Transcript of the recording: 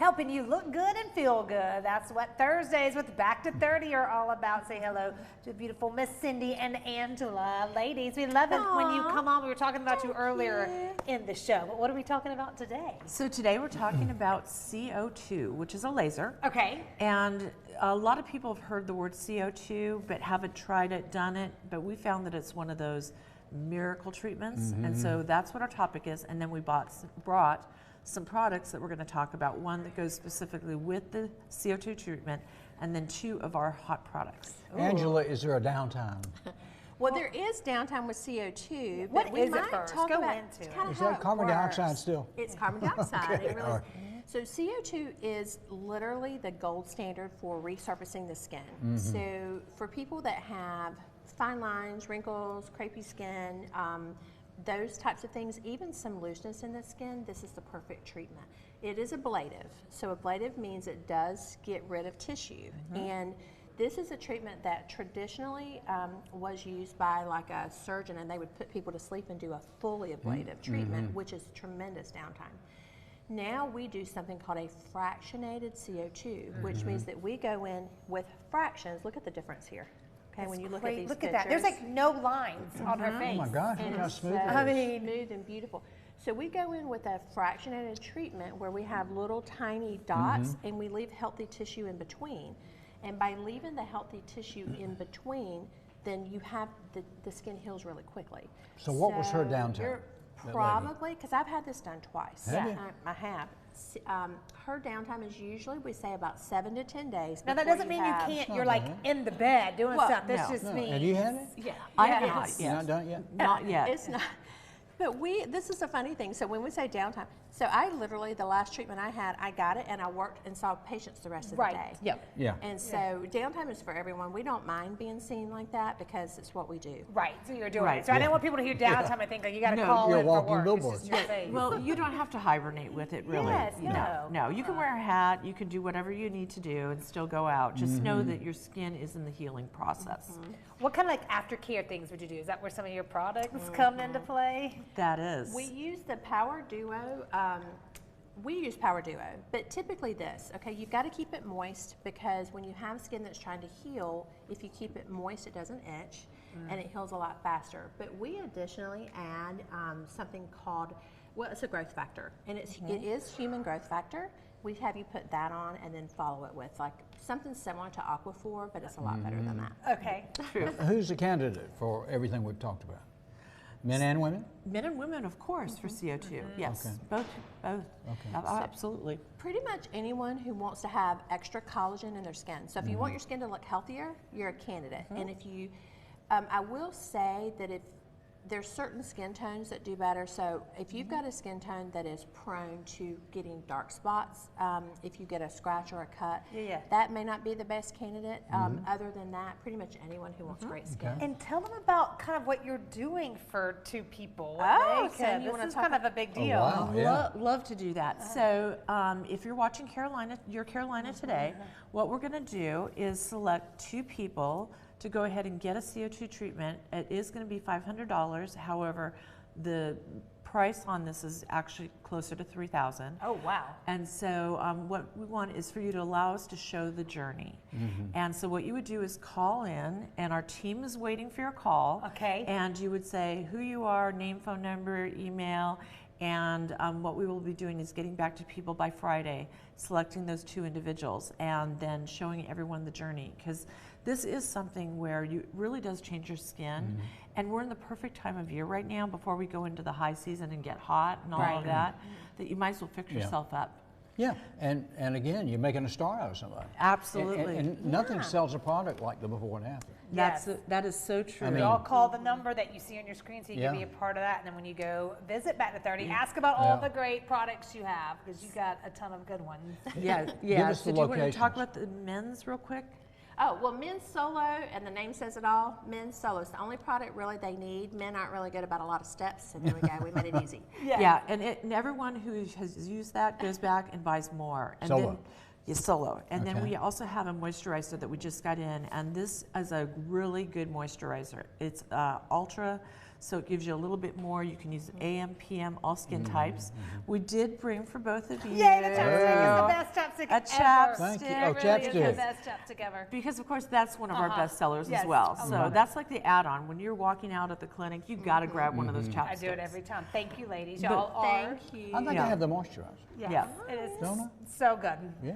helping you look good and feel good. That's what Thursdays with Back to 30 are all about. Say hello to beautiful Miss Cindy and Angela. Ladies, we love it when you come on. We were talking about you earlier in the show, but what are we talking about today? So today we're talking about CO2, which is a laser. Okay. And a lot of people have heard the word CO2, but haven't tried it, done it, but we found that it's one of those miracle treatments, and so that's what our topic is. And then we brought some products that we're going to talk about, one that goes specifically with the CO2 treatment, and then two of our hot products. Angela, is there a downtime? Well, there is downtime with CO2, What but we is it might first? talk Go about into it. kind of Is how that it carbon works. dioxide still? It's carbon dioxide. Okay, It really all is. right. So CO2 is literally the gold standard for resurfacing the skin. So for people that have fine lines, wrinkles, crepey skin, those types of things, even some looseness in the skin, this is the perfect treatment. It is ablative. So ablative means it does get rid of tissue. And this is a treatment that traditionally was used by like a surgeon, and they would put people to sleep and do a fully ablative treatment, which is tremendous downtime. Now we do something called a fractionated CO2, which means that we go in with fractions. Look at the difference here. Okay, when you look at these Look pictures. at that. There's like no lines on her face. Oh my gosh, And look how it's smooth so it is. smooth and beautiful. So we go in with a fractionated treatment where we have little tiny dots and we leave healthy tissue in between. And by leaving the healthy tissue in between, then you have the skin heals really quickly. So what was her So downtime, you're that lady? Probably, because I've had this done twice. Have you? I have. Her downtime is usually, we say, about 7 to 10 days. Now that before doesn't mean you have- can't, not you're like bad. in the bed doing Well, stuff. This no. just No. means. Have you had it? Yeah. I yeah, have not it's- You're yet. not done it yet? Not yet. It's not. But this is a funny thing. So when we say downtime, so I literally, the last treatment I had, I got it and I worked and saw patients the rest of the Right. day. Yep. Yeah. And so downtime is for everyone. We don't mind being seen like that because it's what we do. Right, so you're doing Right. it. So I didn't want people to hear downtime and think like you got to No, call you're in a for walking work. billboard. It's just your face. Well, you don't have to hibernate with it, really. Yes, No, you can wear a hat, you can do whatever you need to do and still go out. Just know that your skin is in the healing process. What kind of like aftercare things would you do? Is that where some of your products come into play? That is. We use the Power Duo. We use Power Duo, but typically this, okay, you've got to keep it moist because when you have skin that's trying to heal, if you keep it moist, it doesn't itch and it heals a lot faster. But we additionally add something called, well, it's a growth factor, and it is human growth factor. We have you put that on and then follow it with like something similar to Aquaphor, but it's a lot better than that. Okay. True. Who's the candidate for everything we've talked about? Men and women? Men and women, of course, for CO2. Yes, Okay. both. Okay. Absolutely. Pretty much anyone who wants to have extra collagen in their skin. So if you want your skin to look healthier, you're a candidate. And if you, I will say that if there's certain skin tones that do better. So if you've got a skin tone that is prone to getting dark spots, if you get a scratch or a cut, that may not be the best candidate. Other than that, pretty much anyone who wants great skin. And tell them about kind of what you're doing for two people. Oh, Like, so you this wanna is talk kind of a big deal. wow. Yeah. Love to do that. So if you're watching your Carolina today, what we're going to do is select two people to go ahead and get a CO2 treatment. It is going to be $500. However, the price on this is actually closer to $3,000. Oh, wow. And so what we want is for you to allow us to show the journey. And so what you would do is call in, and our team is waiting for your call. Okay. And you would say who you are, name, phone number, email, and what we will be doing is getting back to people by Friday, selecting those two individuals, and then showing everyone the journey. Because this is something where you really does change your skin, and we're in the perfect time of year right now before we go into the high season and get hot and all of that, that you might as well fix yourself up. Yeah, and again, you're making a star out of somebody. Absolutely. And nothing sells a product like the before and after. That is so true. I mean, Y'all call the number that you see on your screen so you can be a part of that. And then when you go visit Back to 30, ask about all the great products you have because you got a ton of good ones. Yeah. Give us So the do you want to talk locations. about the men's real quick? Oh, well, men's solo, and the name says it all, men's solo is the only product really they need. Men aren't really good about a lot of steps, and there we go, we made it easy. Yeah, and everyone who has used that goes back and buys more. And Solo. Then, solo. And then Okay. we also have a moisturizer that we just got in, and this is a really good moisturizer. It's ultra, so it gives you a little bit more. You can use AM, PM, all skin types. We did bring for both of you. Yay, the time is the best chapstick A ever. chapstick. Thank you. It Oh, really is chapstick. the best chapstick ever. Because of course that's one of our best sellers Yes, as well. I So love it. that's like the add-on. When you're walking out at the clinic, you got to grab one of those chapsticks. I do it every time. Thank you, ladies. But Y'all are. Thank you. I think Yeah. I have the moisturizer. Yes, Yeah. it is Don't I? so good. Yeah.